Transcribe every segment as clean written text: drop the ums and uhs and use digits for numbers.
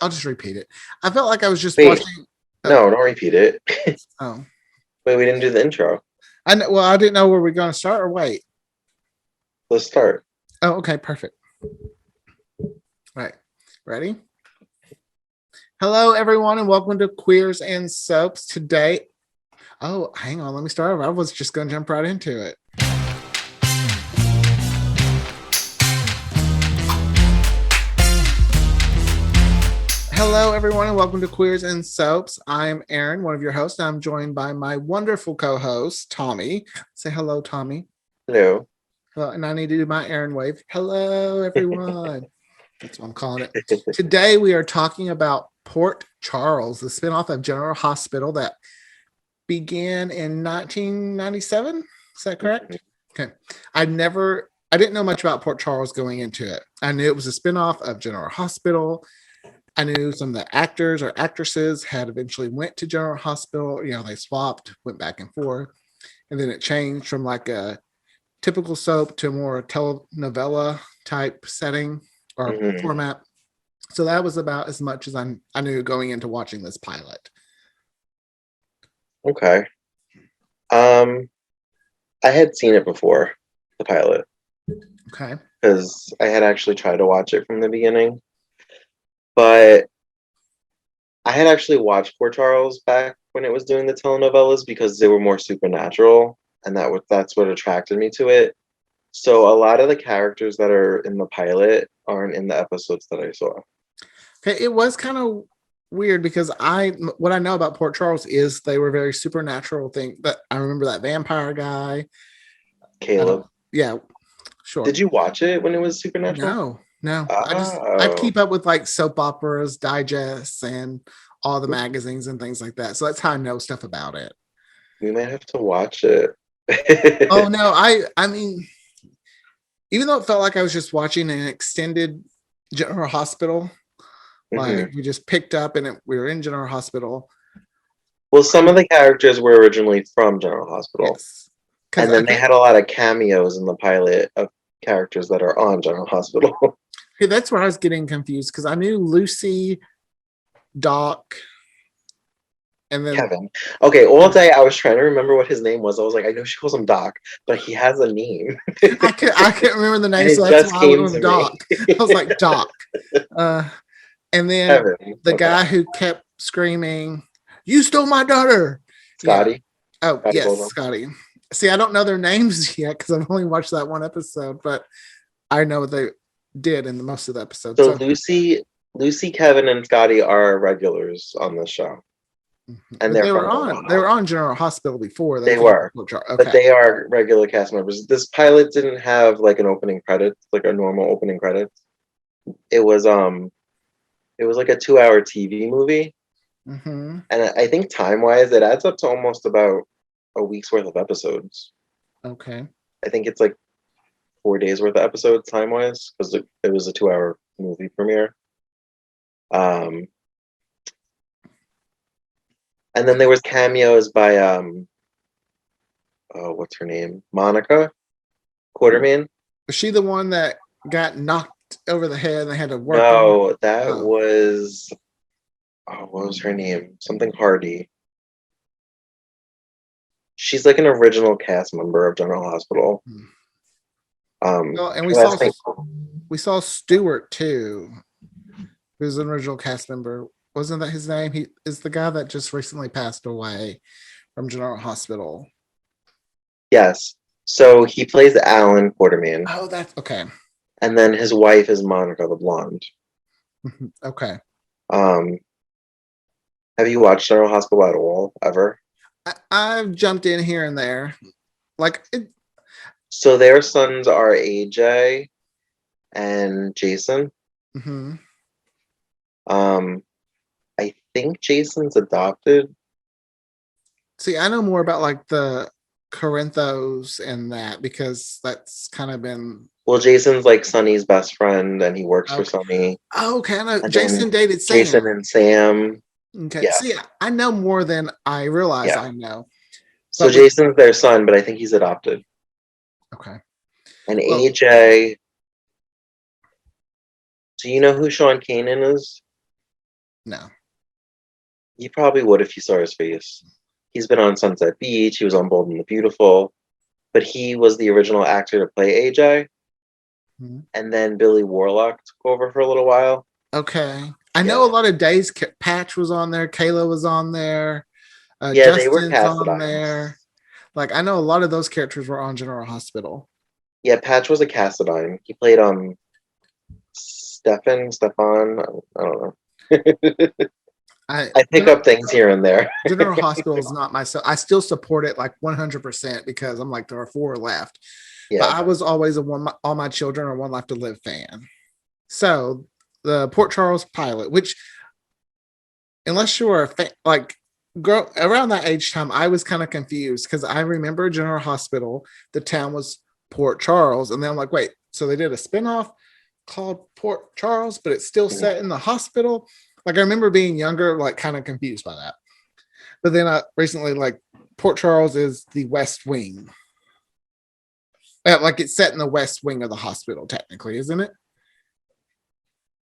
I'll just repeat it. I felt like I was just Wait, watching. no, don't repeat it. Oh, Wait, we didn't do the intro. I know. Well, I didn't know where we're going to start or wait. Let's start. Oh, okay, perfect. All right, ready? Hello, everyone, and welcome to Queers and Soaps. Today, oh, hang on, let me start over. I was just going to jump right into it. Hello, everyone, and welcome to Queers and Soaps. I'm Aaron, one of your hosts. I'm joined by my wonderful co-host, Tommy. Say hello, Tommy. Hello. Hello, and I need to do my Aaron wave. Hello, everyone. That's what I'm calling it. Today, we are talking about Port Charles, the spinoff of General Hospital that began in 1997. Is that correct? Okay. I didn't know much about Port Charles going into it. I knew it was a spinoff of General Hospital. I knew some of the actors or actresses had eventually went to General Hospital. You know, they swapped, went back and forth. And then it changed from like a typical soap to a more telenovela type setting or format. So that was about as much as I knew going into watching this pilot. Okay. I had seen it before, the pilot. Okay. Because I had actually tried to watch it from the beginning. But I had actually watched Port Charles back when it was doing the telenovelas because they were more supernatural, and that's what attracted me to it. So a lot of the characters that are in the pilot aren't in the episodes that I saw. Okay, it was kind of weird because what I know about Port Charles is they were very supernatural thing. But I remember that vampire guy, Caleb. Yeah, sure. Did you watch it when it was supernatural? No. Oh. I'd keep up with like soap operas, digests, and all the magazines and things like that. So that's how I know stuff about it. We might have to watch it. Oh no, I mean, even though it felt like I was just watching an extended General Hospital, like we just picked up and we were in General Hospital. Well, some of the characters were originally from General Hospital. Yes. And then they had a lot of cameos in the pilot of characters that are on General Hospital. Okay, that's where I was getting confused because I knew Lucy, Doc, and then Kevin. Okay, all day I was trying to remember what his name was. I was like, I know she calls him Doc, but he has a name. I can't remember the name, so that's why I went with Doc. I was like, Doc. And then Kevin. The guy who kept screaming, "You stole my daughter!" Scotty. Yeah. Oh, Scotty, yes, Scotty. See, I don't know their names yet because I've only watched that one episode, but I know what they did in most of the episodes. So Lucy, Kevin, and Scotty are regulars on the show. And they were on General Hospital before. They were. Okay. But they are regular cast members. This pilot didn't have like an opening credit, like a normal opening credit. It was like a 2-hour TV movie. And I think time-wise, it adds up to almost about a week's worth of episodes. Okay. I think it's like 4 days worth of episodes time-wise because it was a 2-hour movie premiere. And then there was cameos by what's her name? Monica Quartermain. Was she the one that got knocked over the head and they had to work? No, that was what was her name? Something Hardy. She's like an original cast member of General Hospital. And we saw Stewart too, who's an original cast member. Wasn't that his name? He is the guy that just recently passed away from General Hospital. Yes. So he plays Alan Quartermain. Oh, that's okay. And then his wife is Monica the blonde. Okay. Have you watched General Hospital at all ever? I've jumped in here and there. So their sons are AJ and Jason. I think Jason's adopted. See, I know more about like the Corinthos and that because that's kind of been. Well, Jason's like Sonny's best friend, and he works for Sonny. Oh, okay. I know Jason dated Sam. Jason and Sam. Okay. Yeah. See, I know more than I realize I know. So Jason's their son, but I think he's adopted. Okay. And AJ. Do you know who Sean Kanan is? No. You probably would if you saw his face. He's been on Sunset Beach. He was on Bold and the Beautiful, but he was the original actor to play AJ. Mhm. And then Billy Warlock took over for a little while. Okay. I know Yeah. a lot of days. Patch was on there. Kayla was on there. Yeah, they were Justin's on Cassadines. there. Like I know a lot of those characters were on General Hospital. Yeah, Patch was a Cassadine. He played Stefan. I don't know. I I pick up things here and there. General Hospital is not myself. I still support it like 100% because I'm like there are four left. But Yeah. I was always a one. All my children are one life to live fan. So the Port Charles pilot, which unless you were a fan, like grow around that age time, I was kind of confused because I remember General Hospital, the town was Port Charles, and then I'm like, wait, so they did a spinoff called Port Charles, but it's still set in the hospital. Like I remember being younger, like kind of confused by that. But then I recently like Port Charles is the West Wing. Like it's set in the West Wing of the hospital, technically, isn't it?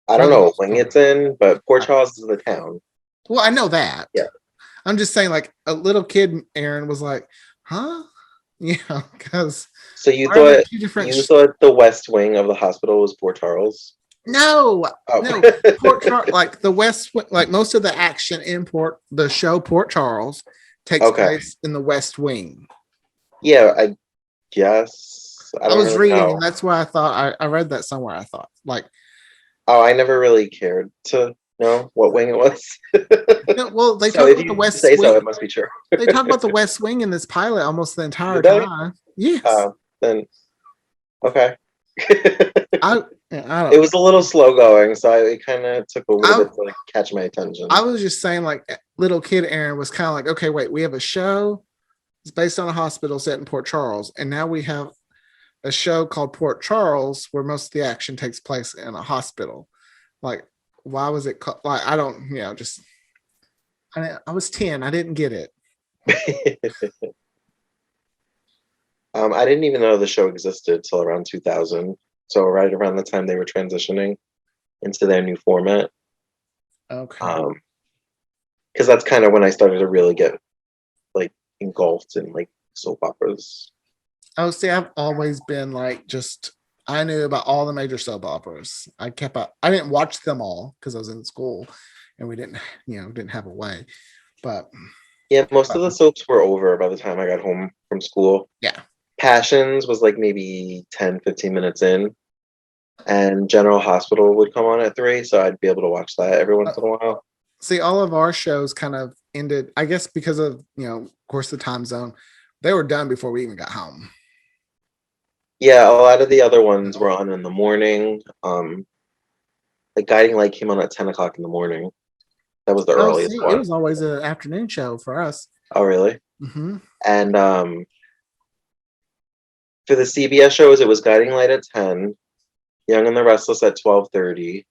I Or don't the know what West wing Wing. it's in, but Port Charles is the town. Well, I know that. Yeah. I'm just saying, like a little kid, Aaron was like, "Huh?" Yeah, because So are there two different? you thought the west wing of the hospital was Port Charles? No, Oh. no. Port Charles, like the West, like most of the action in the show Port Charles takes Okay. place in the West Wing. Yeah, I guess. I I don't was really reading, know. and that's why I thought I read that somewhere. I thought like, Oh, I never really cared to know what wing it was. no, well, they So talk if about the you West say so, Wing. it must be true. They talk about the West Wing in this pilot almost the entire Did they? time. Yes, Oh, then okay. I I It don't know. was a little slow going, so it kind of took a little I bit to like catch my attention. I was just saying, like little kid Aaron was kind of like, okay, wait, we have a show. It's based on a hospital set in Port Charles, and now we have a show called Port Charles where most of the action takes place in a hospital. Like, why was it called? Like, I don't, just I was 10. I didn't get it. I didn't even know the show existed till around 2000. So right around the time they were transitioning into their new format. Okay. Because that's kind of when I started to really get like engulfed in like soap operas. Oh, see, I've always been like just I knew about all the major soap operas. I kept up. I didn't watch them all because I was in school and we didn't have a way. But Yeah, most of the soaps were over by the time I got home from school. yeah. Passions was like maybe 10, 15 minutes in. And General Hospital would come on at 3, so I'd be able to watch that every once in a while. See, all of our shows kind of ended, I guess, because of of course, the time zone. They were done before we even got home. Yeah, a lot of the other ones were on in the morning. Like Guiding Light came on at 10 o'clock in the morning. That was the Oh, earliest see, it one. was always an afternoon show for us. Oh, really? Mm-hmm. And for the CBS shows, it was Guiding Light at 10, Young and the Restless at 12:30,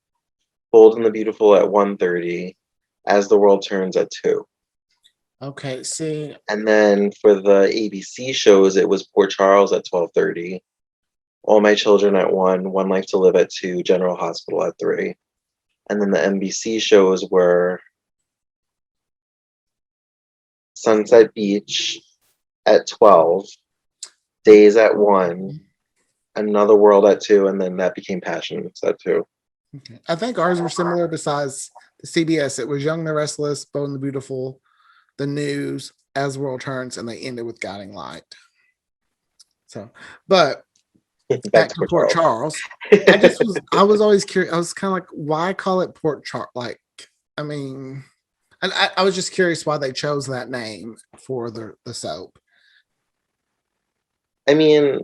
Bold and the Beautiful at 1:30, As the World Turns at 2. Okay, see, And then for the ABC shows, it was Port Charles at 12:30, All My Children at 1, One Life to Live at 2, General Hospital at 3. And then the NBC shows were Sunset Beach at 12, Days at 1, Another World at 2, and then that became Passions at 2. okay. I think ours were similar. Besides the CBS, it was Young and the Restless, Bold and the Beautiful, The News, As the World Turns, and they ended with Guiding Light. So, but back to Port Charles. I was always curious. I was kind of like, why call it Port Charles? Like, I mean, and I was just curious why they chose that name for the soap. I mean,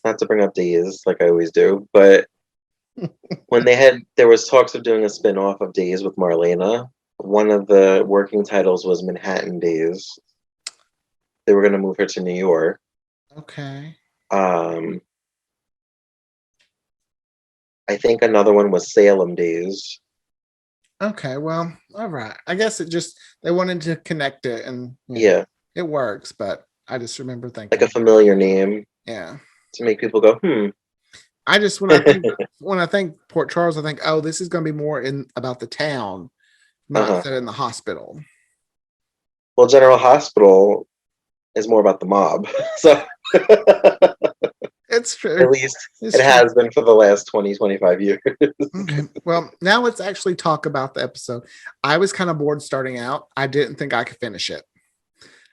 not to bring up Days like I always do, but when there was talks of doing a spin-off of Days with Marlena, one of the working titles was Manhattan Days. They were going to move her to New York. Okay. I think another one was Salem Days. Okay. Well, all right. I guess they wanted to connect it, and Yeah, it works. But I just remember like thinking, a familiar name yeah. to make people go, I just when I think Port Charles, I think, oh, this is going to be more in about the town, not Uh-huh. set in the hospital. Well, General Hospital is more about the mob. So It's at true. least It's it true. has been for the last 20, 25 years. Okay. Well, now let's actually talk about the episode. I was kind of bored starting out. I didn't think I could finish it.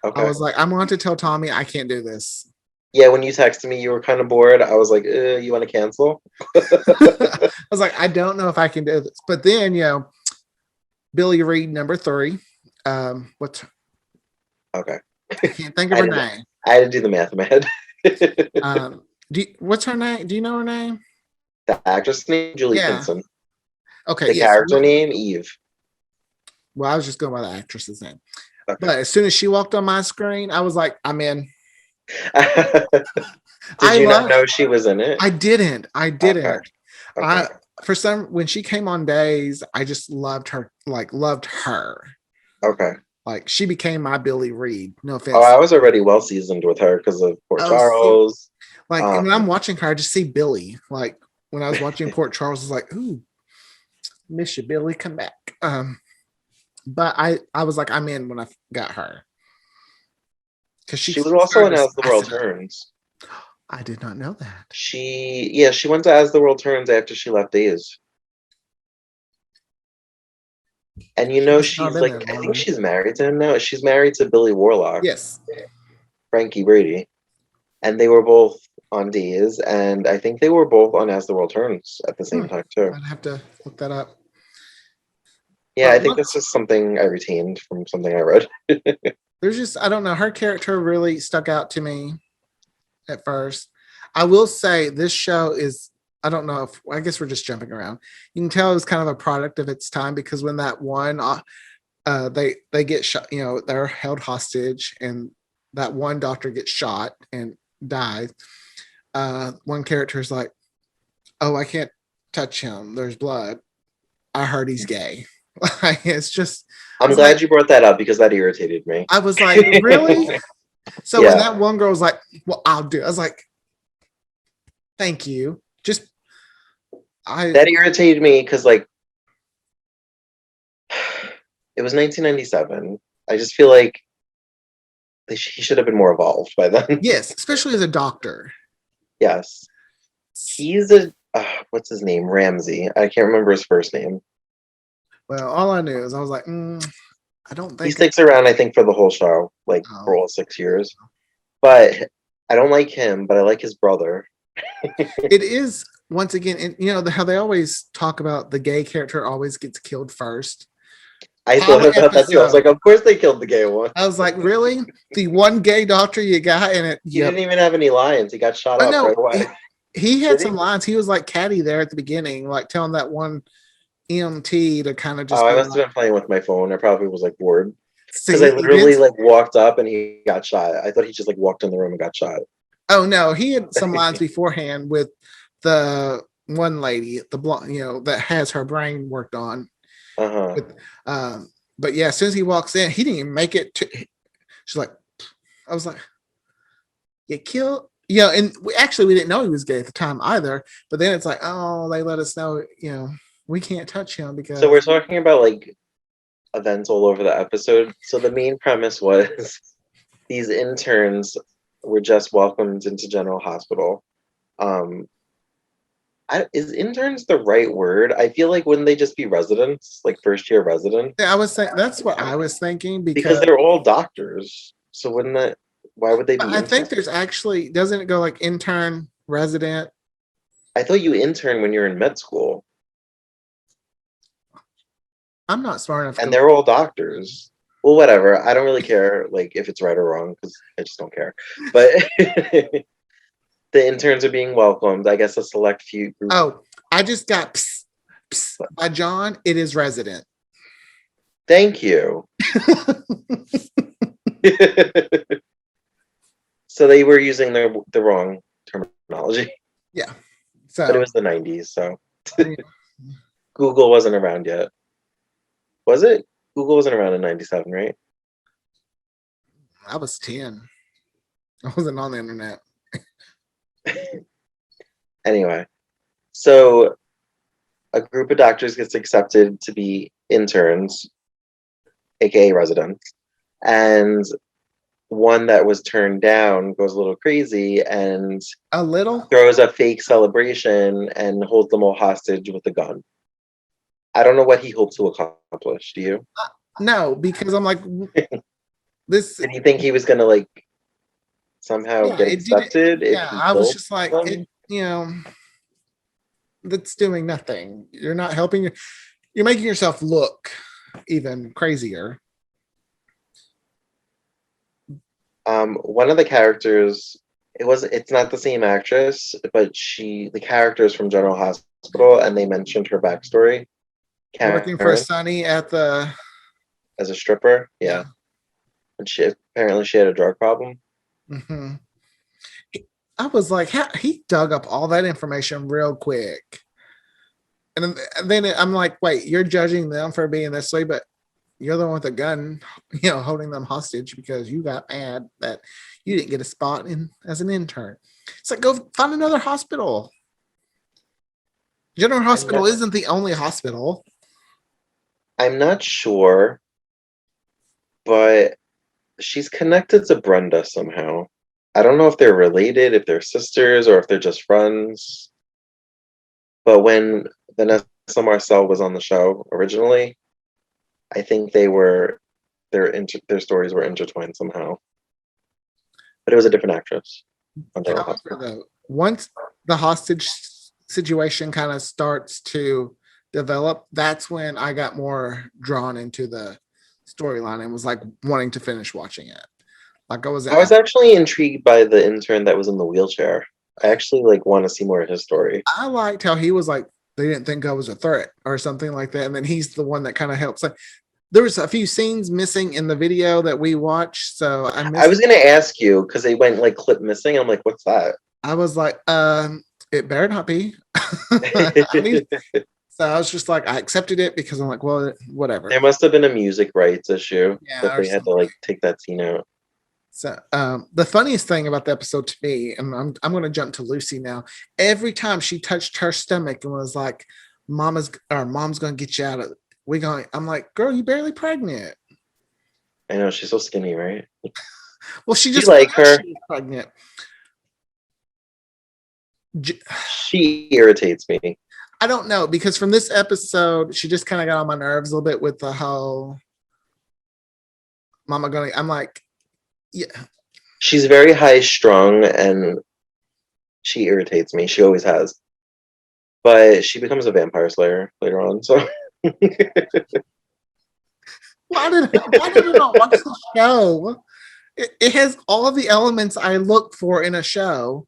I Okay. was like, I'm going to tell Tommy I can't do this. Yeah, when you texted me, you were kind of bored. I was like, you want to cancel? I was like, I don't know if I can do this. But then, Billy Reed, number 3. What's Okay. I can't think of I her didn't. name. I had to do the math in my head. What's her name? Do you know her name? The actress name, Julie Yeah. Pinson. Okay. The Yes. character name, Eve. Well, I was just going by the actress's name. Okay. But as soon as she walked on my screen, I was like, I'm in. Did I you not love. know she was in it? I didn't. I Okay. didn't. Okay. I for some when she came on Days, I just loved her. Like loved her. Okay. Like she became my Billy Reed. No Oh, offense. I was already well seasoned with her because of Port Oh, see, Charles. like and when Um, I'm watching her, I just see Billy. Like when I was watching Port Charles, I was like, ooh, miss you, Billy, come back. But I was like, I'm in when I got her because she she was also started in to As the spice World it up. Turns. I did not know that. She went to As the World Turns after she left Days. And She must not have she's been like, there I think long. she's married to him now. She's married to Billy Warlock, Yes, Frankie Brady. And they were both on Days, and I think they were both on As the World Turns at the same time too. I'd have to look that up. Yeah, But I think that's just something I retained from something I read. there's just I don't know. Her character really stuck out to me at first. I will say this show is. I don't know if I guess we're just jumping around. You can tell it's kind of a product of its time because when that one they get shot, they're held hostage, and that one doctor gets shot and dies. One character is like, "Oh, I can't touch him. There's blood. I heard he's gay." It's just, I'm it's like glad you brought that up because that irritated me. I was like, really? So when Yeah, that one girl was like, "Well, I'll do," I was like, "Thank you." Just I that irritated me because like it was 1997. I just feel like he should have been more evolved by then. yes, especially as a doctor. Yes, he's a what's his name? Ramsey. I can't remember his first name. Well, all I knew is I was like, I don't He think sticks around, I think, for the whole show, like for oh, all 6 years. But I don't like him, but I like his brother. it is once again, and how they always talk about the gay character always gets killed first. I thought Pilot about that too. I was like, episode. of course they killed the gay one. I was like, really? The one gay doctor you got in it? He Yep. didn't even have any lines. He got shot Oh up right no, away. he had Did some he? lines. He was like catty there at the beginning, like telling that one EMT to kind of Oh, just I be must like, have been playing with my phone. I probably was like bored because I see, literally Vince. like walked up and he got shot. I thought he just like walked in the room and got shot. Oh no, he had some lines beforehand with the one lady, the blonde, that has her brain worked on. Uh huh. With, but yeah, as soon as he walks in, he didn't even make it. She's like, I was like, you killed. And we didn't know he was gay at the time either. But then it's like, oh, they let us know, we can't touch him So because we're talking about like events all over the episode. So the main premise was these interns were just welcomed into General Hospital. Um, is interns the right word? I feel like wouldn't they just be residents, like first year residents? I was saying that's what I was thinking Because because they're all doctors. So wouldn't that? Why would they be I think interns? there's actually doesn't it go like intern, resident? I thought you intern when you're in med school, I'm not smart enough and to. they're all doctors. Well, whatever. I don't really care, like if it's right or wrong, because I just don't care. But the interns are being welcomed. I guess a select few group. Oh, I just got psst, psst, by John. It is resident. Thank you. So they were using the wrong terminology, Yeah. but it So was the 90s, so yeah, Google wasn't around yet. Was it? Google wasn't around in 97, right? I was 10. I wasn't on the internet. Anyway, So a group of doctors gets accepted to be interns, aka residents, and one that was turned down goes a little crazy and A little? throws a fake celebration and holds them all hostage with a gun. I don't know what he hoped to accomplish. Do you? No, because I'm like, this, Did he think he was gonna like somehow yeah, get it didn't. accepted if Yeah, he I was killed just like, them? that's doing nothing. You're not helping. You're making yourself look even crazier. One of the characters, it's not the same actress, but the character is from General Hospital, and they mentioned her backstory. Working for Karen, Sunny at the, as a stripper, yeah. yeah, and she had a drug problem. Hmm. I was like, he dug up all that information real quick. And then I'm like, wait, you're judging them for being this way, but you're the one with a gun, holding them hostage because you got mad that you didn't get a spot in as an intern. It's like, go find another hospital. General I'm Hospital not, isn't the only hospital. I'm not sure, but she's connected to Brenda somehow. I don't know if they're related, if they're sisters, or if they're just friends. But when Vanessa Marcel was on the show originally, I think their stories were intertwined somehow. But it was a different actress on General However, Hospital. though, once the hostage situation kind of starts to develop, that's when I got more drawn into the storyline and was like wanting to finish watching it. Like I was, I was actually intrigued by the intern that was in the wheelchair. I actually like want to see more of his story. I liked how he was like, they didn't think I was a threat or something like that. And then he's the one that kind of helps. Like, there was a few scenes missing in the video that we watched. So I I missed, was gonna ask you because they went like clip missing. I'm like, what's that? I was like, it better not be. I need, so I was just like, I accepted it because I'm like, well, whatever. There must have been a music rights issue that Yeah, or they had to something. like take that scene out. So the funniest thing about the episode to me, and I'm going to jump to Lucy now. Every time she touched her stomach and was like, "Mom's going to get you out of," we going. I'm like, "Girl, you barely pregnant." I know she's so skinny, right? Well, she Do you just like forgot her? she was pregnant. She irritates me I don't know because from this episode, she just kind of got on my nerves a little bit with the whole "Mama going." I'm like, yeah, she's very high strung and she irritates me. She always has. But she becomes a vampire slayer later on. So why did I not watch the show? It has all of the elements I look for in a show.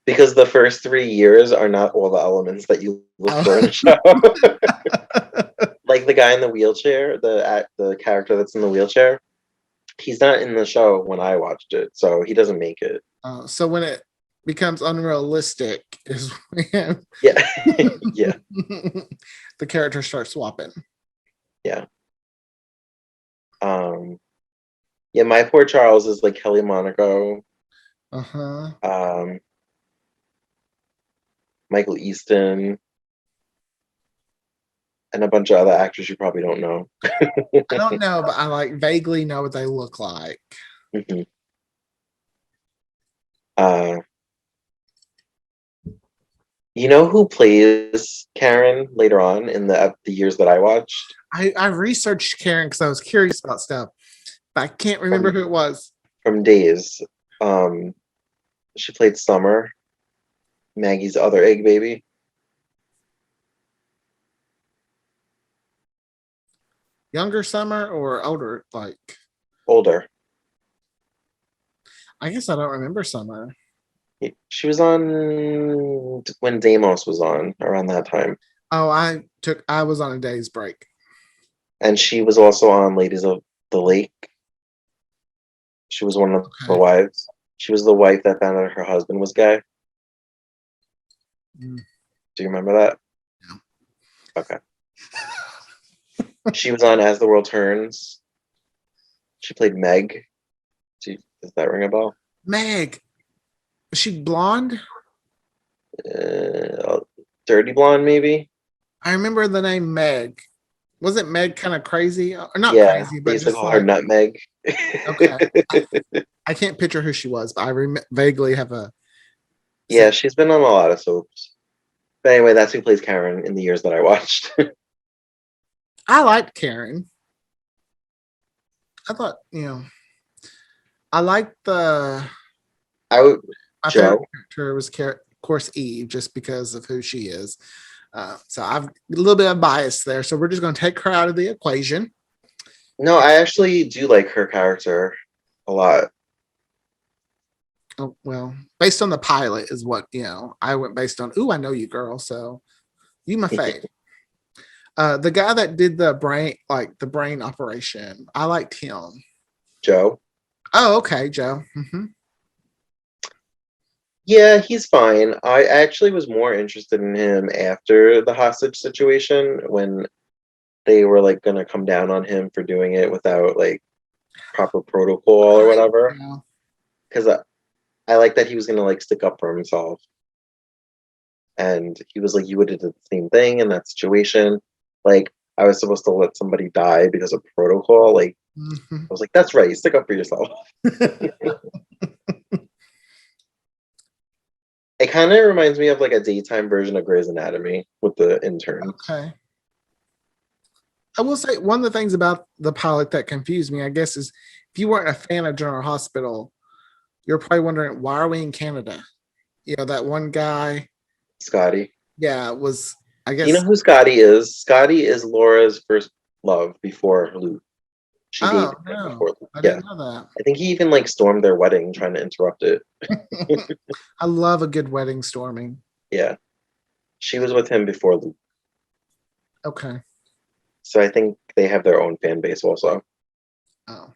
because the first 3 years are not all the elements that you look for in Oh. a show. Like the guy in the wheelchair, the character that's in the wheelchair, he's not in the show when I watched it, so he doesn't make it. So when it becomes unrealistic is when Yeah. Yeah. the character starts swapping. Yeah. Um yeah, My Poor Charles is like Kelly Monaco, Uh-huh. um Michael Easton, and a bunch of other actors you probably don't know. I don't know, but I like vaguely know what they look like. Mhm. uh you know who plays Karen later on in the years that I watched? I researched Karen because I was curious about stuff, but I can't remember From who it was. from Days. Um she played Summer, Maggie's other egg baby. Younger Summer or older? Like, Older. I guess I don't remember Summer. She was on when Deimos was on around that time. Oh, I was on a day's break. And she was also on Ladies of the Lake. She was one of the Okay. wives. She was the wife that found out her husband was gay. Mm, Do you remember that? yeah. Okay. She was on As the World Turns. She played Meg. Does that ring a bell? Meg, is she blonde? Uh, Dirty Blonde, maybe. I remember the name Meg. Wasn't Meg kind of crazy? Or not Yeah, crazy, they but used to just call her like, Nutmeg. okay. I can't picture who she was, but I vaguely have a Yeah, sense. she's been on a lot of soaps. But anyway, that's who plays Karen in the years that I watched. I liked Karen. I thought, I liked I would my favorite Joe. character was, of course, Eve, just because of who she is. So I've a little bit of bias there. So we're just going to take her out of the equation. No, I actually do like her character a lot. Oh, well, based on the pilot is what, I went based on, ooh, I know you, girl. So you my fave. The guy that did the brain operation, I liked him. Joe. Oh, okay, Joe. Hmm. Yeah, he's fine. I actually was more interested in him after the hostage situation when they were like gonna come down on him for doing it without like proper protocol or Right. whatever. Yeah. Because I like that he was gonna like stick up for himself. And he was like, you would have did the same thing in that situation. Like I was supposed to let somebody die because of protocol. Like Mhm. I was like, that's right, you stick up for yourself. It kind of reminds me of like a daytime version of Grey's Anatomy with the interns. Okay. I will say one of the things about the pilot that confused me, I guess, is if you weren't a fan of General Hospital, you're probably wondering why are we in Canada? That one guy, Scotty. yeah, was I Do you know guess. who Scotty is? Scotty is Laura's first love before Luke. She Oh dated him no, before Luke. I Yeah. didn't know I think he even like stormed their wedding trying to interrupt it. that. I love a good wedding storming. Yeah. She was with him before Luke. Okay. So I think they have their own fan base also. Oh,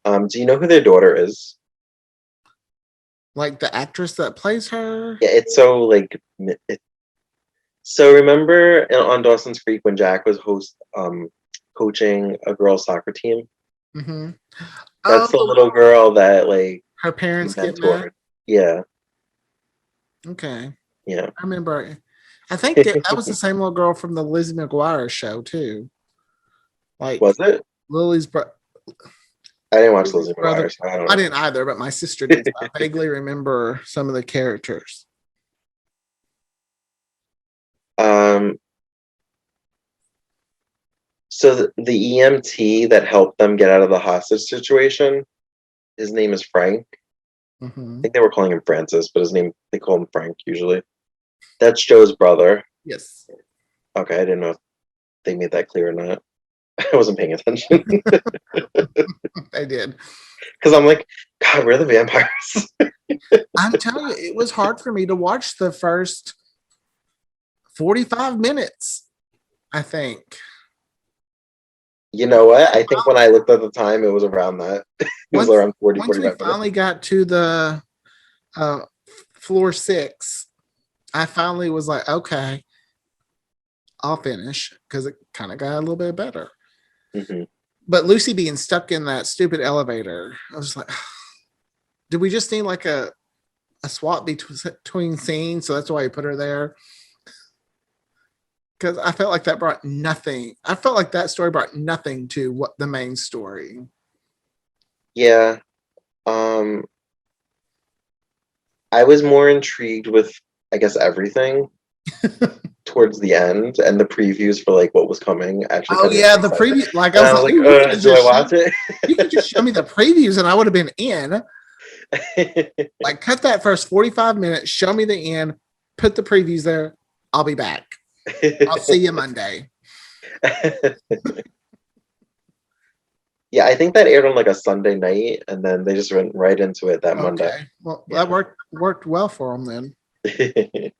Do you know who their daughter is? like the actress that plays her. Yeah, it's so like so remember on Dawson's Creek when Jack was coaching a girls soccer team? Hmm. That's the Oh, little girl that like her he parents get mad. mentored. Yeah, Okay, yeah. I remember. I think that was the same little girl from the Lizzie McGuire show too. Like Was it? Lily's bro- I didn't watch Lily's Lizzie brother. McGuire, so I don't I know. didn't either, but my sister did. So I vaguely remember some of the characters. Um, so the EMT that helped them get out of the hostage situation, his name is Frank. I Hmm. think they were calling him Francis, but his name they call him Frank usually. That's Joe's brother. Yes, Okay, I didn't know if they made that clear or not. I wasn't paying attention I did. because I'm like, God, we're the vampires. I'm telling you, it was hard for me to watch the first 45 minutes. I think You know what? I think when I looked at the time, it was around that. It was once around 40, once we 45 minutes. finally got to the uh, floor 6, I finally was like, okay, I'll finish because it kind of got a little bit better. Hmm. But Lucy being stuck in that stupid elevator, I was like, did we just need like a swap between scenes? So that's why you put her there. Because I felt like that brought nothing. I felt like that story brought nothing to what the main story. Yeah. Um, I was more intrigued with, I guess, everything towards the end and the previews for like what was coming actually Oh kind of yeah, the excited. preview. Like I And was I was like, like, ooh, do I watch it? you could just show me the previews, and I would have been in. Like, cut that first 45 minutes, show me the end, put the previews there. I'll be back. I'll see you Monday. Yeah, I think that aired on like a Sunday night, and then they just went right into it that Monday. Okay. Well, that Yeah. worked well for them then, because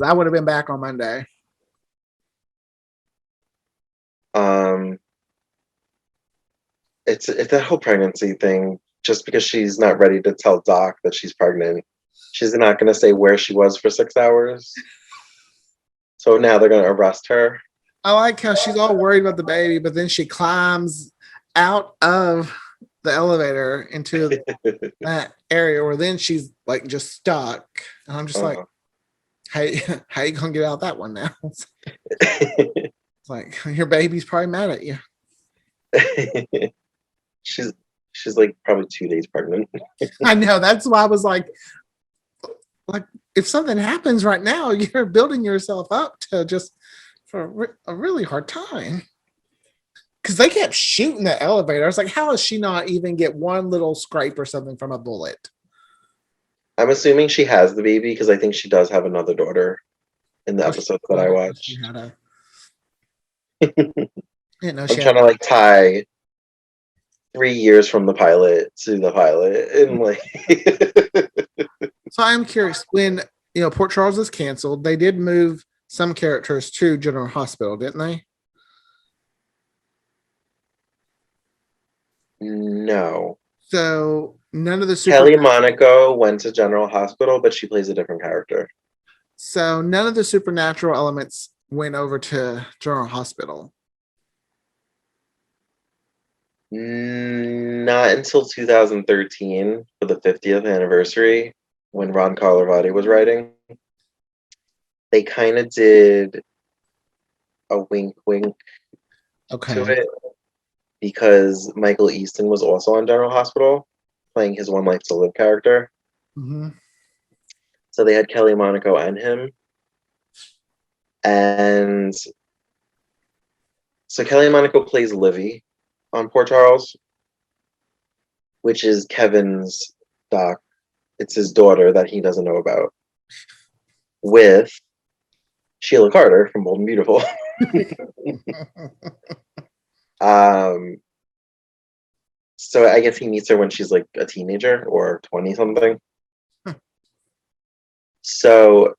I would have been back on Monday. um, it's that whole pregnancy thing. Just because she's not ready to tell Doc that she's pregnant, she's not going to say where she was for 6 hours. So now they're going to arrest her. I like how she's all worried about the baby, but then she climbs out of the elevator into that area where then she's like just stuck. And I'm just like, hey, how you gonna get out that one now? It's like your baby's probably mad at you. she's like probably 2 days pregnant. I know. That's why I was like if something happens right now, you're building yourself up to just for a really hard time. Because they kept shooting the elevator. I was like, how does she not even get one little scrape or something from a bullet? I'm assuming she has the baby because I think she does have another daughter in the episodes that I watched. She had a. I'm I'm trying to like tie 3 years from the pilot to the pilot, and like. So I'm curious when Port Charles is canceled. They did move some characters to General Hospital, didn't they? No. So none of the Kelly Monaco went to General Hospital, but she plays a different character. So none of the supernatural elements went over to General Hospital. Not until 2013 for the 50th anniversary when Ron Carlivati was writing. They kind of did a wink wink to it because Michael Easton was also on General Hospital playing his One Life to Live character. Mm-hmm. So they had Kelly Monaco and him. And so Kelly Monaco plays Livy on Port Charles, which is Kevin's doc. It's his daughter that he doesn't know about, with Sheila Carter from Bold and Beautiful. So I guess he meets her when she's like a teenager or 20 something. So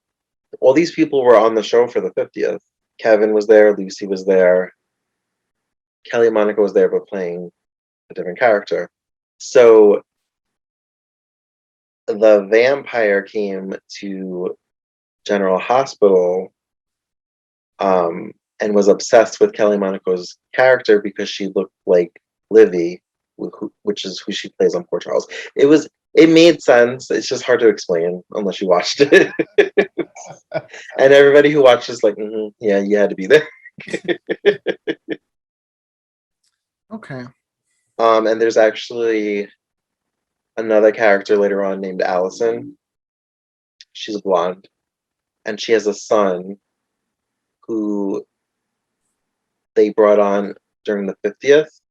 all these people were on the show for the 50th. Kevin was there, Lucy was there, Kelly Monaco was there, but playing a different character. So the vampire came to General Hospital and was obsessed with Kelly Monaco's character because she looked like Livy, which is who she plays on Port Charles. It made sense. It's just hard to explain unless you watched it. And everybody who watched is like, yeah, you had to be there. Okay. And there's actually another character later on named Allison. She's blonde. And she has a son who they brought on during the 50th.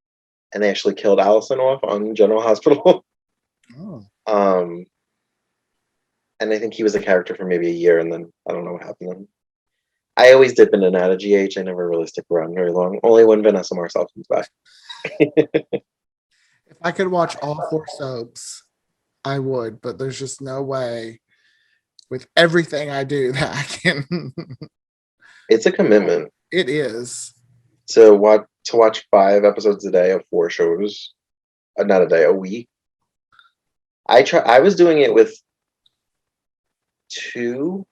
And they actually killed Allison off on General Hospital. Oh. And I think he was a character for maybe a year, and then I don't know what happened to him. I always dip in and out of GH. I never really stick around very long. Only when Vanessa Marcel comes back. If I could watch all 4 soaps, I would, but there's just no way with everything I do that I can. It's a commitment. It is. To watch 5 episodes a day of 4 shows. Not a day, a week. I was doing it with 2.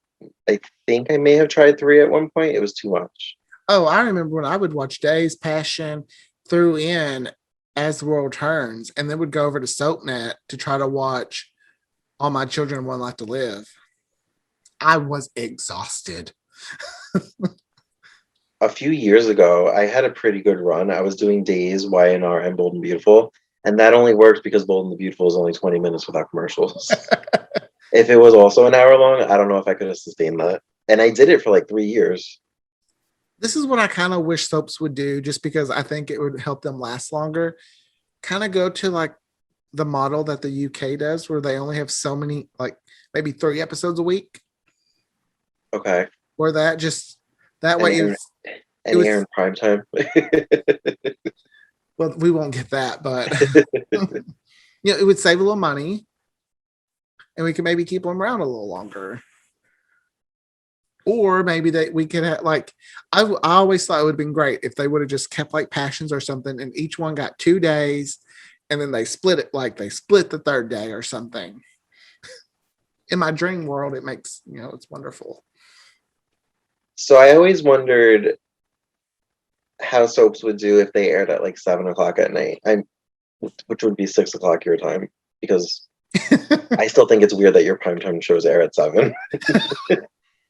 I think I may have tried 3 at one point. It was too much. Oh, I remember when I would watch Days, Passion, threw in As the World Turns, and then would go over to SoapNet to try to watch All My Children, One Life to Live. I was exhausted. A few years ago, I had a pretty good run. I was doing Days, YNR, and Bold and Beautiful. And that only worked because Bold and the Beautiful is only 20 minutes without commercials. If it was also an hour long, I don't know if I could have sustained that. And I did it for like 3 years. This is what I kind of wish soaps would do, just because I think it would help them last longer. Kind of go to like the model that the UK does, where they only have so many, like maybe 3 episodes a week. Okay. Or that way it was in prime time. Well, we won't get that, but it would save a little money, and we could maybe keep them around a little longer. Or maybe we could have I always thought it would have been great if they would have just kept like Passions or something, and each one got 2 days, and then they split it, like they split the 3rd day or something. In my dream world, it makes it's wonderful. So I always wondered how soaps would do if they aired at like 7 o'clock at night. which would be 6 o'clock your time, because I still think it's weird that your primetime shows air at 7.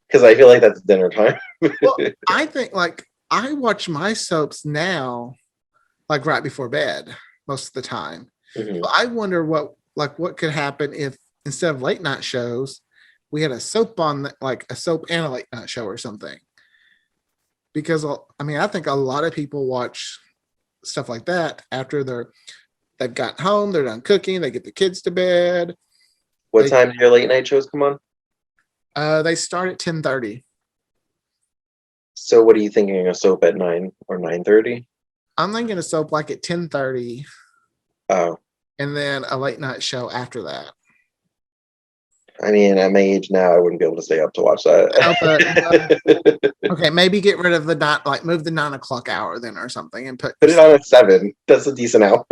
Because I feel like that's dinner time. Well, I think like I watch my soaps now, like right before bed most of the time. Mhm. So I wonder what could happen if instead of late night shows, we had a soap on like a soap and a late night show or something. Because I mean, I think a lot of people watch stuff like that after they've got home, they're done cooking, they get the kids to bed. What They time do your late night shows come on? they start at 10:30. So what are you thinking? A soap at 9 or 9:30? I'm thinking a soap like at 10:30 Oh, and then a late night show after that. I mean, at my age now, I wouldn't be able to stay up to watch Oh, that. okay, maybe get rid of the like move the 9 o'clock hour then or something and put. Put it on at 7. That's a decent hour.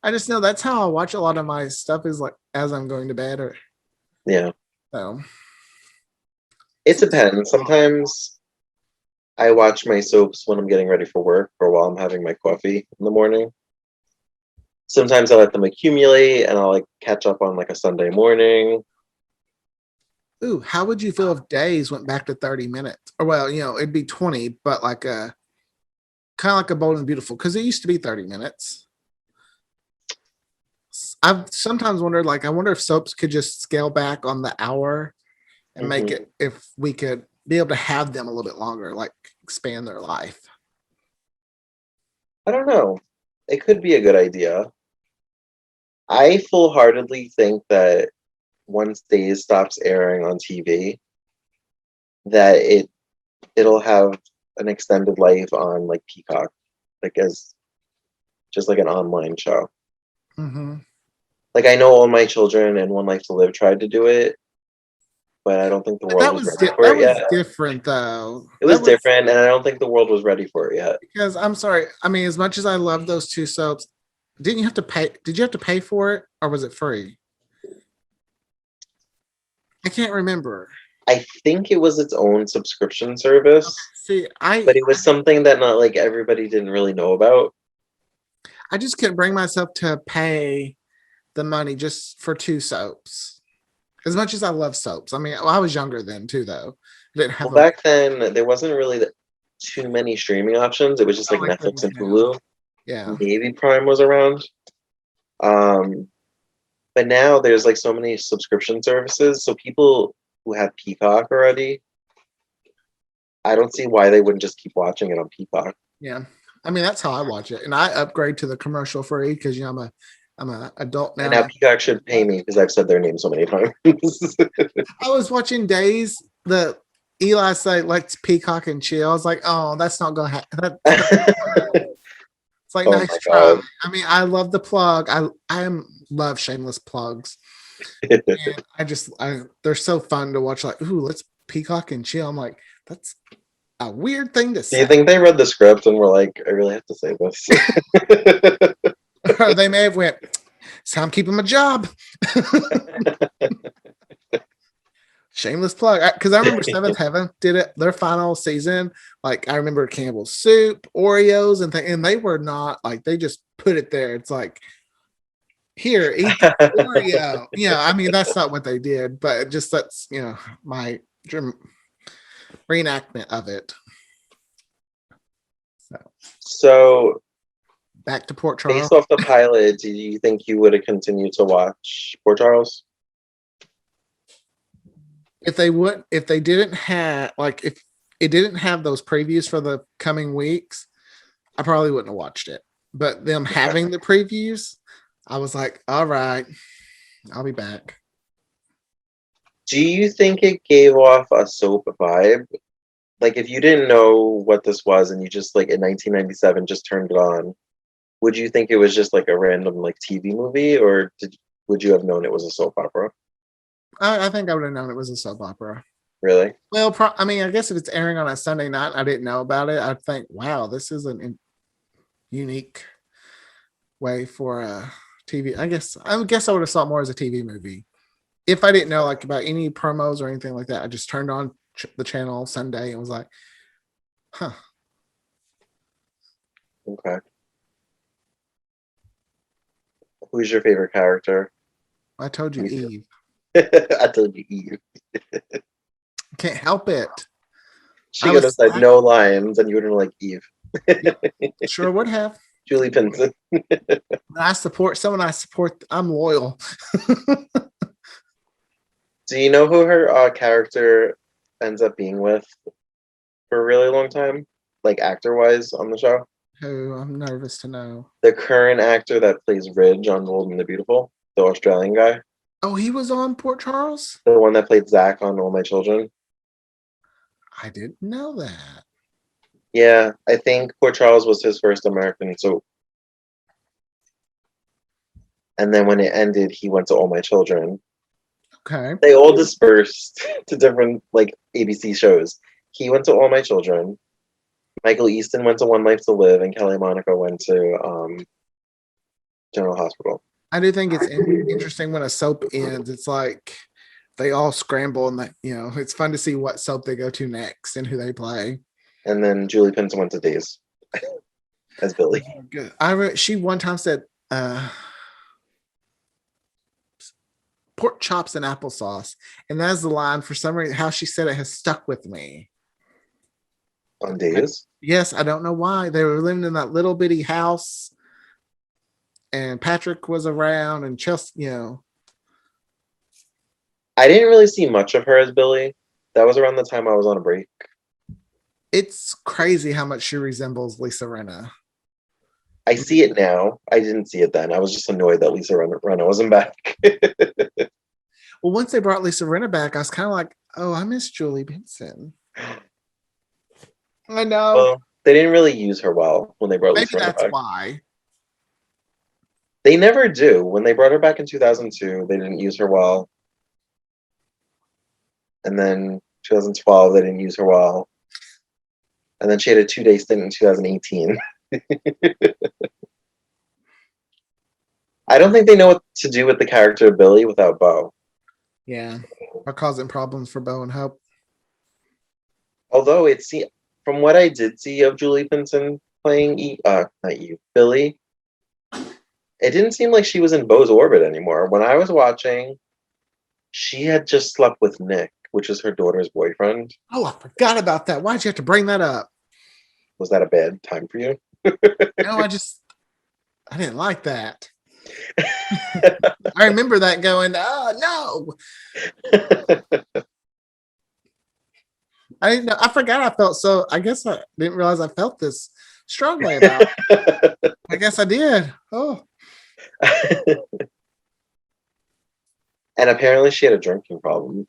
I just know that's how I watch a lot of my stuff is like as I'm going to bed or Yeah, so. it depends. Sometimes I watch my soaps when I'm getting ready for work or while I'm having my coffee in the morning. Sometimes I let them accumulate and I'll like catch up on like a Sunday morning. Ooh, how would you feel if days went back to 30 minutes? Or well, it'd be 20, but like a kind of like a bold and beautiful, because it used to be 30 minutes. I've sometimes wondered, like, I wonder if soaps could just scale back on the hour and make Mhm. it if we could be able to have them a little bit longer, like expand their life. I don't know. It could be a good idea. I full heartedly think that once Days stops airing on TV, that it'll have an extended life on like Peacock, like as just like an online show. Hmm. Like I know All My Children and One Life to Live tried to do it, but I don't think the But world that was was ready for that it was yet. different though. It That was was different, and I don't think the world was ready for it yet. because I'm sorry. I mean, as much as I love those two soaps, didn't you have to pay? Did you have to pay for it or was it free? I can't remember. I think it was its own subscription service, See, I but it was something that not like everybody didn't really know about. I just couldn't bring myself to pay the money just for two soaps. As much as I love soaps, I mean, well, I was younger then too, though. I didn't Well, have a back then there wasn't really too many streaming options. It was just like like there Netflix is and now. Hulu. Yeah. Maybe Prime was around. Um, but now there's like so many subscription services. So people who have Peacock already, I don't see why they wouldn't just keep watching it on Peacock. Yeah. I mean, that's how I watch it, and I upgrade to the commercial free because I'm a adult And now. now Peacock should pay me because I've said their name so many times. I was watching Days. The Eli say let's peacock and chill. I was like, oh, that's not gonna happen. It's like Oh nice my try. god. I mean, I love the plug. Love shameless plugs. And they're so fun to watch. Like, ooh, let's peacock and chill. I'm like, that's a weird thing to Do you say. think they read the script and were like, I really have to say this? Or they may have went, so I'm keeping my job. Shameless plug. Because I remember Seventh Heaven did it their final season. Like I remember Campbell's soup, Oreos, and they were not like they just put it there. It's like here, eat the Oreo. I mean that's not what they did, but just that's my reenactment of it. So So, back to Port Charles. based off the pilot, do you think you would have continued to watch Port Charles? If they didn't have like if it didn't have those previews for the coming weeks, I probably wouldn't have watched it. But them having the previews, I was like, all right, I'll be back. Do you think it gave off a soap vibe? Like, if you didn't know what this was and you just like in 1997 just turned it on, would you think it was just like a random like TV movie, or would you have known it was a soap opera? I think I would have known it was a soap opera. Really? Well, I mean, I guess if it's airing on a Sunday night, I didn't know about it. I'd think, wow, this is a unique way for a TV. I guess I would have saw it more as a TV movie. If I didn't know like about any promos or anything like that, I just turned on the channel Sunday and was like, huh. Okay. Who's your favorite character? I told you Me too. Eve. I told you Eve. Can't help it. She I could have was said no lines and you would have like Eve. sure would have. Julie Pinson. When I support someone, I'm loyal. Do you know who her character ends up being with for a really long time? Like actor wise on the show? Who I'm nervous to know. The current actor that plays Ridge on Bold and the Beautiful, the Australian guy. Oh, he was on Port Charles? The one that played Zach on All My Children. I didn't know that. Yeah, I think Port Charles was his first American soap. And then when it ended, he went to All My Children. Okay. They all dispersed to different like ABC shows. He went to All My Children. Michael Easton went to One Life to Live, and Kelly Monaco went to General Hospital. I do think it's interesting when a soap ends. It's like they all scramble, and it's fun to see what soap they go to next and who they play. And then Julie Pinson went to Days as Billy. Good. She one time said pork chops and applesauce, and that's the line. For some reason, how she said it has stuck with me. On Days? Yes, I don't know why. They were living in that little bitty house, and Patrick was around, and Chelsea, I didn't really see much of her as Billy. That was around the time I was on a break. It's crazy how much she resembles Lisa Rinna. I see it now. I didn't see it then. I was just annoyed that Lisa Rinna wasn't back. Well, once they brought Lisa Rinna back, I was kind of like, oh, I miss Julie Benson. I know. Well, they didn't really use her well when they brought Maybe Lisa Rinna that's back. why. They never do. When they brought her back in 2002, they didn't use her well. And then 2012, they didn't use her well. And then she had a 2-day stint in 2018. I don't think they know what to do with the character of Billy without Bo. Yeah, are causing problems for Bo and Hope. Although from what I did see of Julie Pinson playing Billy, it didn't seem like she was in Bo's orbit anymore. When I was watching, she had just slept with Nick, which is her daughter's boyfriend. Oh, I forgot about that. Why'd you have to bring that up? Was that a bad time for you? No, I didn't like that. I remember that going, oh no. I didn't know. I forgot I felt so. I guess I didn't realize I felt this strongly about it. I guess I did. Oh. And apparently she had a drinking problem.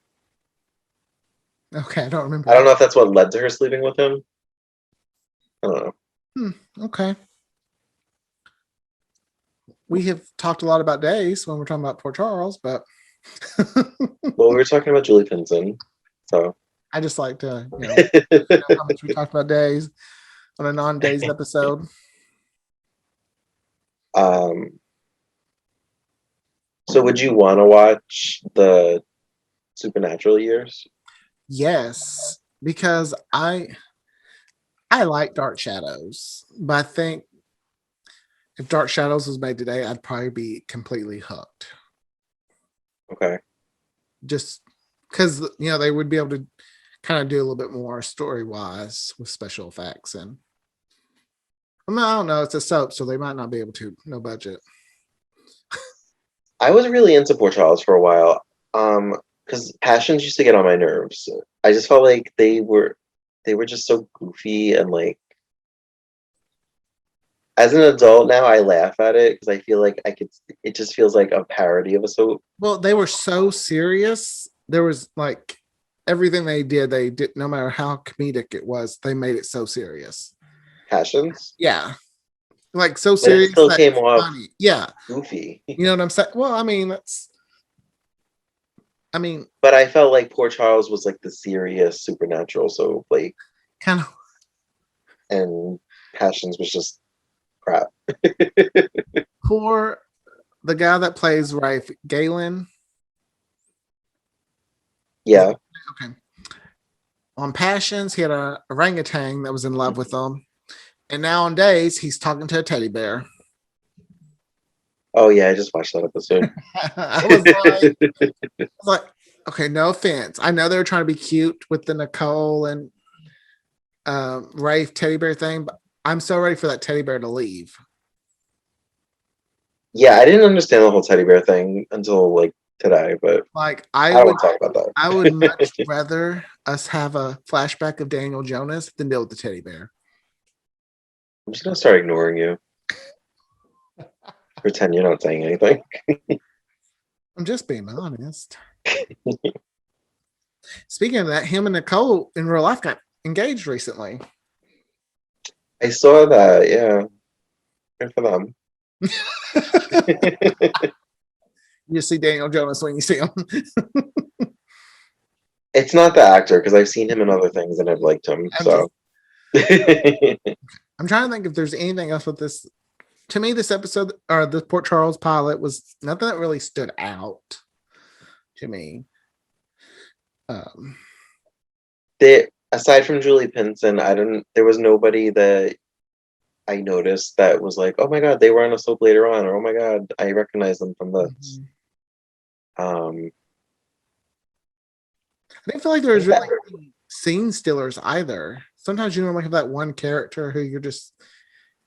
Okay, I don't remember. I don't know if that's what led to her sleeping with him. I don't know. Okay. We have talked a lot about days when we're talking about Port Charles, but well, we were talking about Julie Pinson, so I just like to know how much we talked about days on a non-days episode. So would you want to watch the Supernatural years? Yes, because I like Dark Shadows, but I think if Dark Shadows was made today, I'd probably be completely hooked. Okay. Just because they would be able to kind of do a little bit more story-wise with special effects, and I don't know, it's a soap, so they might not be able to. No budget. I was really into Port Charles for a while, because Passions used to get on my nerves. I just felt like they were just so goofy, and like as an adult now, I laugh at it because I feel like it just feels like a parody of a soap. Well, they were so serious. There was like everything they did, no matter how comedic it was, they made it so serious. Passions? Yeah. Like so serious. It still came off funny. Yeah. Goofy. You know what I'm saying? Well, but I felt like Port Charles was like the serious supernatural soap, like kind of, and Passions was just crap. Poor the guy that plays Rafe, Galen. Yeah. Okay. On Passions, he had a orangutan that was in love with him. And now on Days, he's talking to a teddy bear. Oh yeah, I just watched that episode. I was like, okay, no offense. I know they were trying to be cute with the Nicole and Rafe teddy bear thing, but I'm so ready for that teddy bear to leave. Yeah, I didn't understand the whole teddy bear thing until like today, but Like I don't want to talk about I would that. much rather us have a flashback of Daniel Jonas than deal with the teddy bear. I'm just gonna start ignoring you. Pretend you're not saying anything. I'm just being honest. Speaking of that, him and Nicole in real life got engaged recently. I saw that. Yeah, good for them. You see Daniel Jonas when you see him. It's not the actor because I've seen him in other things and I've liked him. So I'm trying to think if there's anything else with this. To me, this episode or the Port Charles pilot was nothing that really stood out to me. Aside from Julie Pinson, I don't. There was nobody that I noticed that was like, oh my god, they were on a soap later on, or oh my god, I recognize them from this. Um, I didn't feel like there was really any scene stealers either. Sometimes you normally have that one character who you're just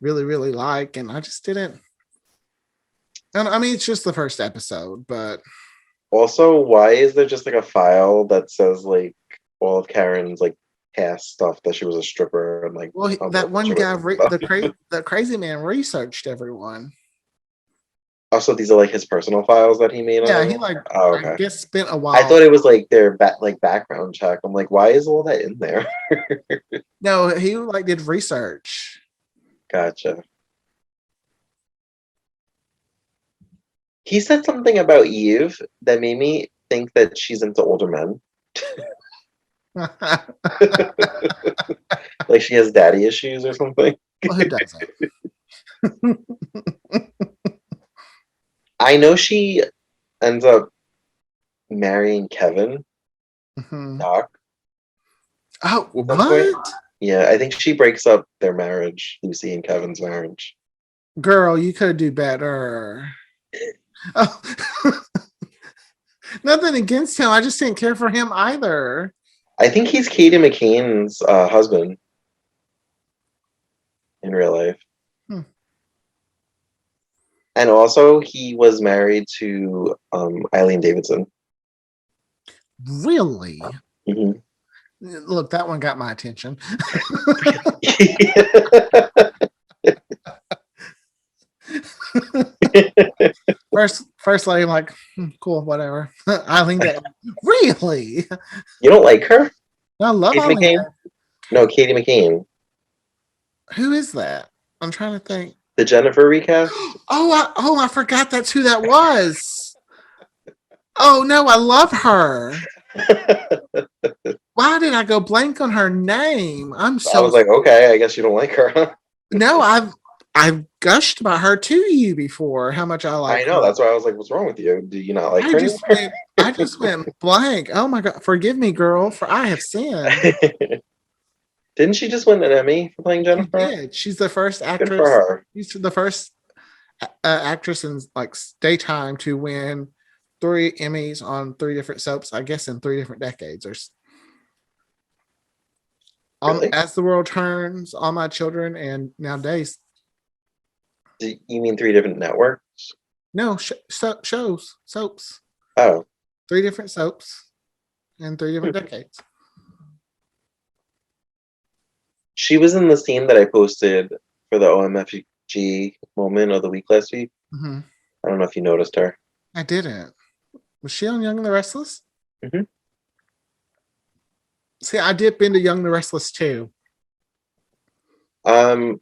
really, really like, and I just didn't. And I mean, it's just the first episode, but also, why is there just like a file that says like all of Karen's like past stuff that she was a stripper and like well, that one guy, the crazy man, researched everyone. Also, these are like his personal files that he made on Yeah, he everyone? Oh, I okay. guess spent a while. I thought it was like their background check. I'm like, why is all that in there? No, he like did research. Gotcha. He said something about Eve that made me think that she's into older men. Like she has daddy issues or something. Well, who doesn't? I know she ends up marrying Kevin, Mhm. Doc. Oh, At some point. what? Yeah, I think she breaks up their marriage, Lucy and Kevin's marriage. Girl, you could do better. Oh. Nothing against him. I just didn't care for him either. I think he's Katie McCain's husband in real life. Hmm. And also, he was married to Eileen Davidson. Really? Mm-hmm. Look, that one got my attention. first lady, I'm like, cool, whatever. Eileen, really? You don't like her? I love Katie Eileen. McCain? No, Katie McCain. Who is that? I'm trying to think. The Jennifer recast? I forgot that's who that was. Oh no, I love her. Why did I go blank on her name? I was like, okay, I guess you don't like her. Huh? No, I've gushed about her to you before. How much I like. I know. Her. That's why I was like, what's wrong with you? Do you not like her? I just went blank. Oh my god, forgive me, girl, for I have sinned. Didn't she just win an Emmy for playing Jennifer? She did. She's the first actress. Good for her. She's the first actress in like daytime to win 3 Emmys on 3 different soaps. I guess in 3 different decades. Or really? As the World Turns, All My Children, and Nowadays. Do you mean 3 different networks? No, shows, soaps. Oh, 3 different soaps in 3 different decades. She was in the scene that I posted for the OMFG moment of the week last week. Mm-hmm. I don't know if you noticed her. I didn't. Was she on Young and the Restless? Mm-hmm. See, I dip into Young and the Restless too.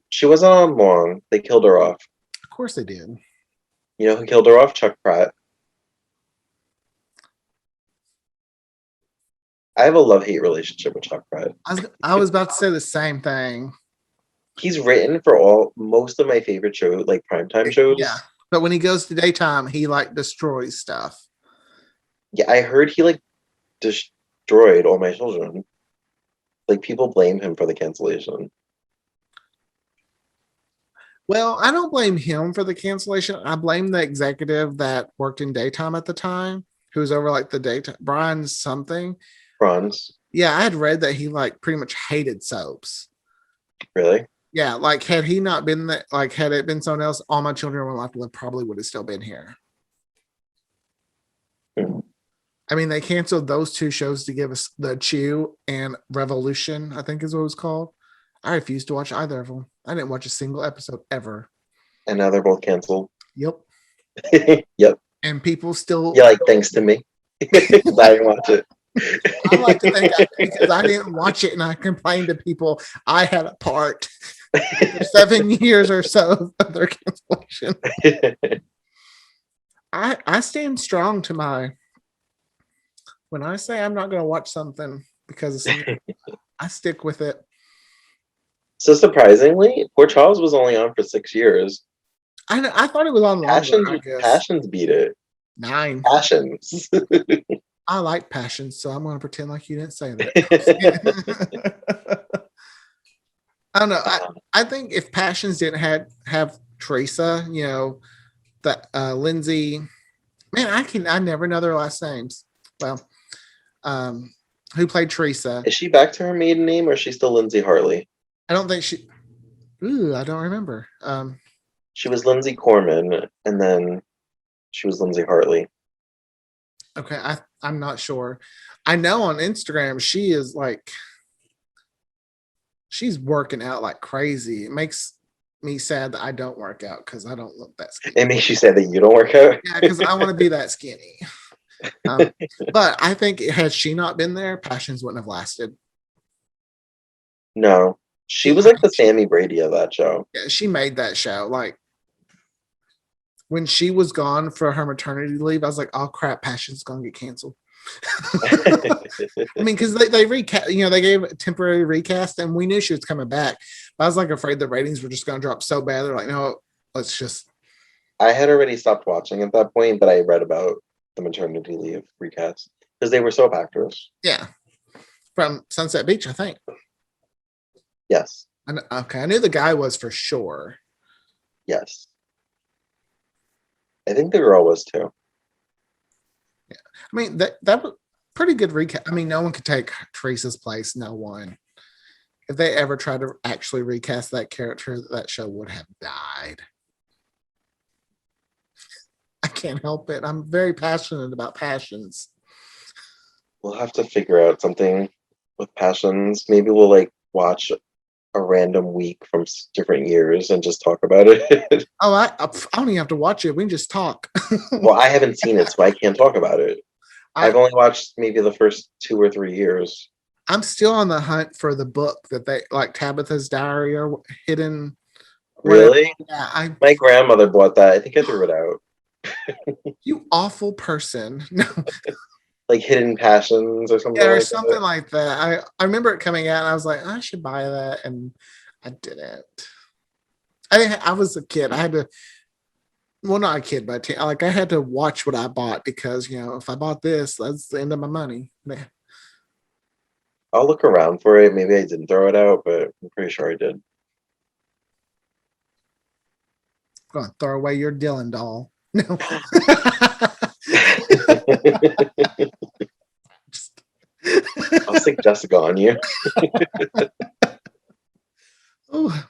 She wasn't on long. They killed her off. Of course they did. You know who killed her off? Chuck Pratt. I have a love-hate relationship with Chuck Pratt. I was about to say the same thing. He's written for most of my favorite shows, like primetime shows. Yeah, but when he goes to daytime, he like destroys stuff. Yeah, I heard he like destroyed All My Children. Like people blame him for the cancellation. Well, I don't blame him for the cancellation. I blame the executive that worked in daytime at the time, who was over like the daytime, Brian something. Bronze, Yeah, I had read that he like pretty much hated soaps. really? Yeah, like had he not been that, like had it been someone else, All My Children Will Have to Live probably would have still been here. Hmm. I mean, they canceled those two shows to give us the Chew and Revolution, I think is what it was called. I refused to watch either of them. I didn't watch a single episode ever. And now they're both canceled. Yep. Yep. And people still, Yeah, like thanks to me. 'Cause I didn't watch it. I like to think because I didn't watch it and I complained to people I had a part for 7 years or so of their cancellation. I stand strong to my, when I say I'm not going to watch something because of something, I stick with it. So surprisingly, Port Charles was only on for 6 years. I thought it was on longer, I guess. Passions beat it. 9. Passions. I like Passions, so I'm going to pretend like you didn't say that. I don't know. I think if Passions didn't have Teresa, that Lindsay, man, I never know their last names. Well, who played Teresa? Is she back to her maiden name or is she still Lindsay Hartley? I don't think she. Ooh, I don't remember. She was Lindsay Corman, and then she was Lindsay Hartley. Okay, I'm not sure. I know on Instagram she is like, she's working out like crazy. It makes me sad that I don't work out because I don't look that skinny. It makes you sad that you don't work out. Yeah, because I want to be that skinny. But I think had she not been there, Passions wouldn't have lasted. No, she was like the Sammy Brady of that show. Yeah, she made that show. Like when she was gone for her maternity leave, I was like, "Oh crap, Passion's gonna get canceled." I mean, because they recast, they gave a temporary recast, and we knew she was coming back. But I was like afraid the ratings were just gonna drop so bad. They're like, "No, let's just." I had already stopped watching at that point, but I read about the maternity leave recast because they were soap actors. Yeah, from Sunset Beach, I think. Yes. Okay, I knew the guy was for sure. Yes. I think the girl was too. Yeah, I mean that was pretty good recast. I mean, no one could take Teresa's place. No one. If they ever tried to actually recast that character, that show would have died. I can't help it. I'm very passionate about Passions. We'll have to figure out something with Passions. Maybe we'll like watch a random week from different years and just talk about it. Oh, I don't even have to watch it. We can just talk. Well, I haven't seen it, so I can't talk about it. I've only watched maybe the first 2 or 3 years. I'm still on the hunt for the book that they like, Tabitha's Diary or Hidden. Really? Yeah, my grandmother bought that. I think I threw it out. You awful person. No. Like Hidden Passions or something. Yeah, or like something that. like that. I remember it coming out and I was like, I should buy that. And I didn't. I was a kid. I had to, well, not a kid, but like I had to watch what I bought because, if I bought this, that's the end of my money. Man. I'll look around for it. Maybe I didn't throw it out, but I'm pretty sure I did. I'm going to throw away your Dylan doll. No. I'll stick Jessica on you. Oh,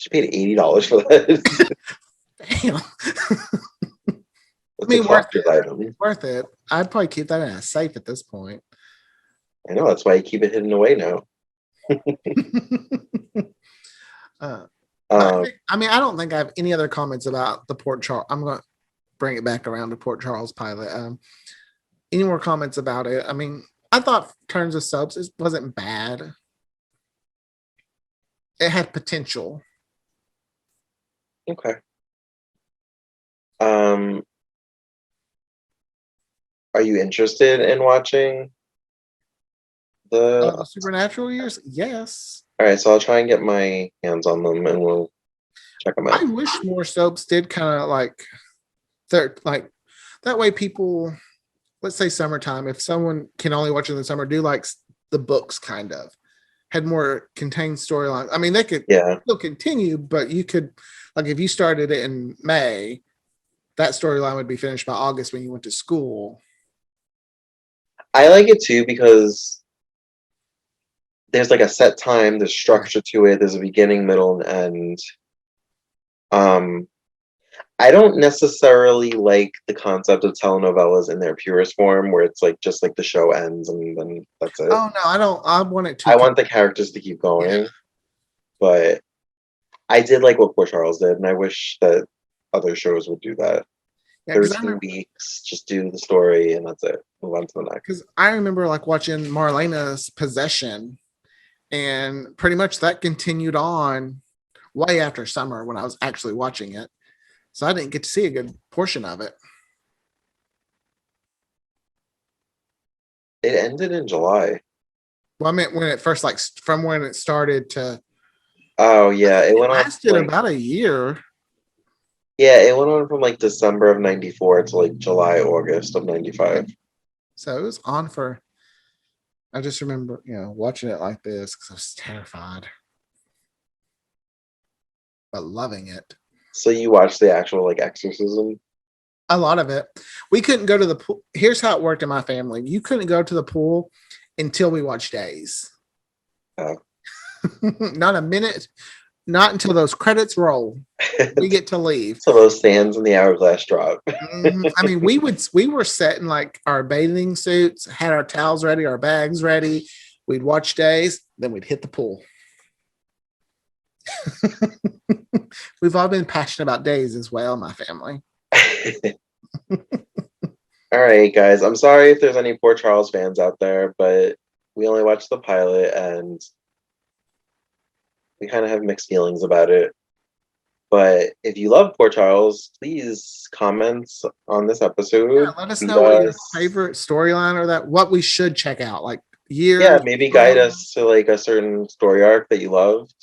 She paid $80 for that. damn. That's a collector's item. Worth it. I'd probably keep that in a safe at this point. I know, that's why I keep it hidden away now. I don't think I have any other comments about the Port Charles. I'm going to bring it back around to Port Charles pilot. Any more comments about it? I mean, I thought in terms of soaps, it wasn't bad. It had potential. Okay. Are you interested in watching the Supernatural years? Yes. All right, so I'll try and get my hands on them and we'll check them out. I wish more soaps did kind of like, they're like, that way people, let's say summertime, if someone can only watch it in the summer, do like the books kind of had more contained storylines. I mean, they could Yeah. still continue, but you could, like, if you started it in May, that storyline would be finished by August when you went to school. I like it too because there's like a set time, there's structure to it, there's a beginning, middle, and end. I don't necessarily like the concept of telenovelas in their purest form, where it's like just like the show ends and then that's it. Oh no, I don't. I want it to. I want the characters to keep going, but I did like what Port Charles did, and I wish that other shows would do that. Yeah, because 13 weeks, just do the story, and that's it. Move on to the next. Because I remember like watching Marlena's Possession, and pretty much that continued on way after summer when I was actually watching it. So I didn't get to see a good portion of it. It ended in July. Well, I meant when it first, like from when it started to. Oh yeah, it went on. Lasted like, about a year. Yeah, it went on from like December of '94 to like July, August of '95. So it was on for. I just remember, watching it like this because I was terrified, but loving it. So you watched the actual like exorcism? A lot of it. We couldn't go to the pool. Here's how it worked in my family. You couldn't go to the pool until we watched Days. Oh. Not a minute. Not until those credits roll. We get to leave. So those sands in the hourglass drop. I mean, we were set in like our bathing suits, had our towels ready, our bags ready. We'd watch Days, then we'd hit the pool. We've all been passionate about Days as well, my family. All right, guys. I'm sorry if there's any Port Charles fans out there, but we only watched the pilot and we kind of have mixed feelings about it. But if you love Port Charles, please comment on this episode. Yeah, let us know what your favorite storyline or what we should check out. Like years. Yeah, maybe guide us to like a certain story arc that you loved.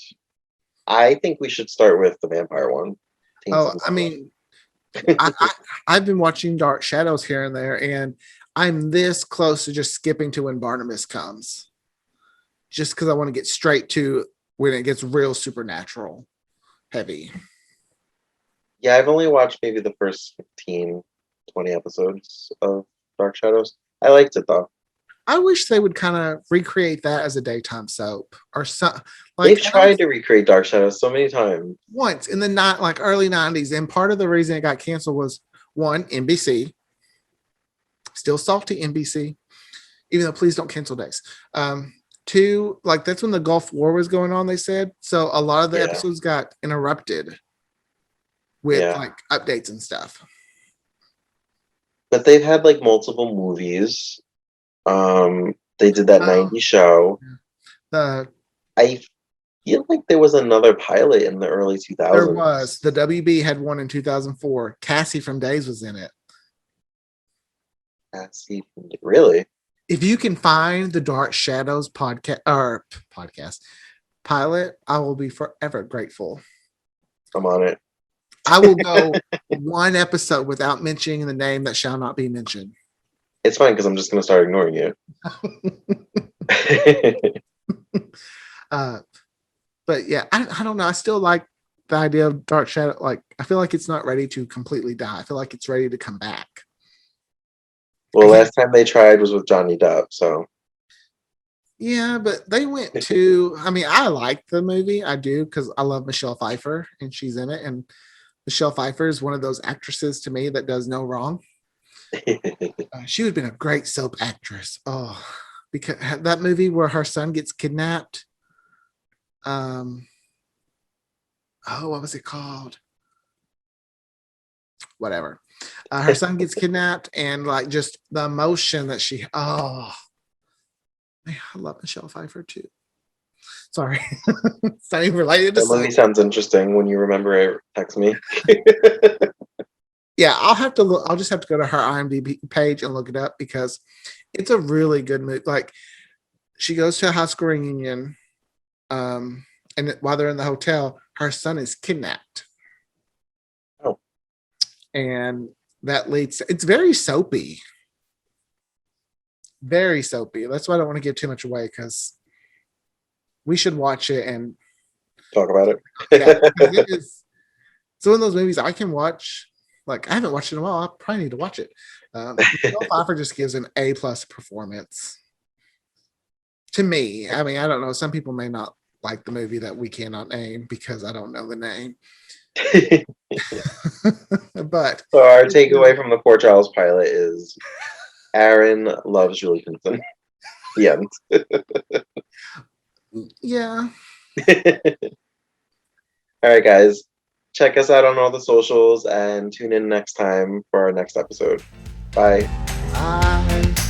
I think we should start with the vampire one. I mean, I've been watching Dark Shadows here and there, and I'm this close to just skipping to when Barnabas comes. Just because I want to get straight to when it gets real supernatural heavy. Yeah, I've only watched maybe the first 15, 20 episodes of Dark Shadows. I liked it though. I wish they would kind of recreate that as a daytime soap or something. Like, they've tried to recreate Dark Shadows so many times. Once in the early 90s. And part of the reason it got canceled was one, NBC. Still salty, NBC. Even though please don't cancel Days. Two, like that's when the Gulf War was going on, they said. So a lot of the episodes got interrupted with like updates and stuff. But they've had like multiple movies. They did that 90s show. I feel like there was another pilot in the early 2000s. There was. The WB had one in 2004. Cassie from Days was in it. Cassie, really? If you can find the Dark Shadows podcast pilot, I will be forever grateful. I'm on it. I will go one episode without mentioning the name that shall not be mentioned. It's fine because I'm just going to start ignoring you. But yeah, I don't know. I still like the idea of Dark Shadow. Like, I feel like it's not ready to completely die. I feel like it's ready to come back. Well, last time they tried was with Johnny Depp, so. Yeah, but they went to, I mean, I like the movie. I do, because I love Michelle Pfeiffer, and she's in it. And Michelle Pfeiffer is one of those actresses to me that does no wrong. She would have been a great soap actress. Oh, because that movie where her son gets kidnapped. What was it called? Whatever. Her son gets kidnapped, and like just the emotion that man, I love Michelle Pfeiffer too. Sorry. It's not even related to that movie sounds interesting. When you remember it, text me. Yeah, I'll have to look. I'll just have to go to her IMDb page and look it up because it's a really good movie. Like, she goes to a high school reunion, and while they're in the hotel, her son is kidnapped. Oh, and that leads. It's very soapy. Very soapy. That's why I don't want to give too much away because we should watch it and Talk about it. yeah, it's one of those movies I can watch. Like I haven't watched it in a while. I probably need to watch it. Michelle Pfeiffer just gives an A+ performance to me. I mean, I don't know. Some people may not like the movie that we cannot name because I don't know the name. But so our takeaway from the Port Charles pilot is Aaron loves Julie Pinson. The end. Yeah. All right, guys. Check us out on all the socials and tune in next time for our next episode. Bye. Bye.